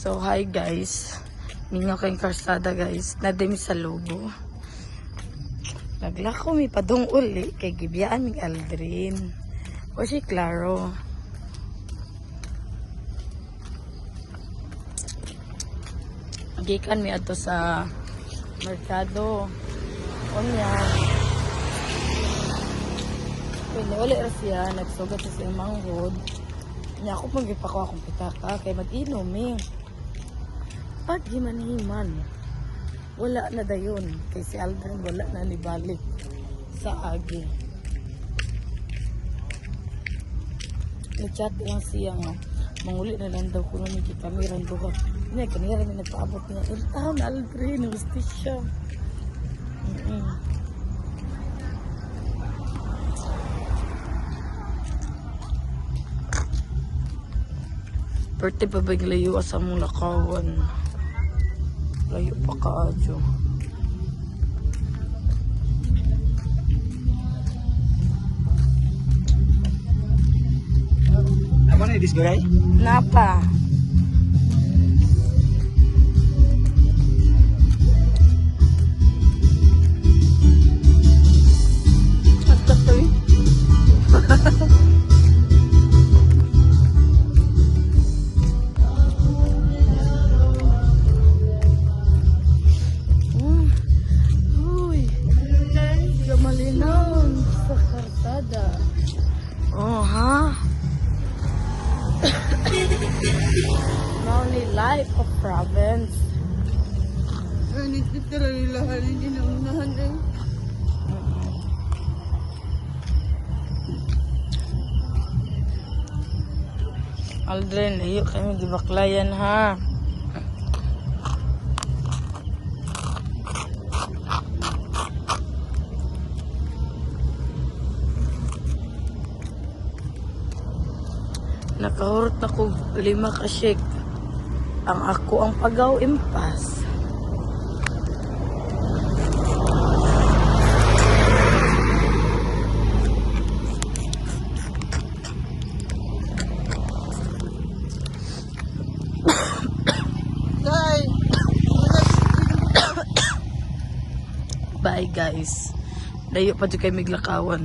So, hi guys. Mingaw kayong karsada guys. Nadami sa Lubo. Naglako mi padung uli kay gibiyaan mi Aldrin. O si Claro. Gikan mi ato sa merkado. Onya. Pwede uli ra siya. Nagsugat sa siyang manghod. Nya ako magipako akong pitaka kay mag-inom eh. Pag himan-himan, wala na dayon. Kay si Aldrin wala na nibalik sa agi. Nag-chat lang siya nga. Manguli na lang daw kuno ni kamiran duha. Ina kanira mi nagpaabot niya. Iltaw na Aldrin, gusto siya. Pwerte pa ba layo sa mong lakawan? Layo pa kaadyo. Apa na disguray? Napa? At katoy? Malinaw sa karsada. Oh, ha? Now ni life of province. Ganit na talaga hindi na unahan eh. Aldrin, layo kami di baklayan ha. Nakahurot na ko 5 ka shake. Ang ako ang pagaw impas. Bye guys. Layo pa dyan kayo miglakawan.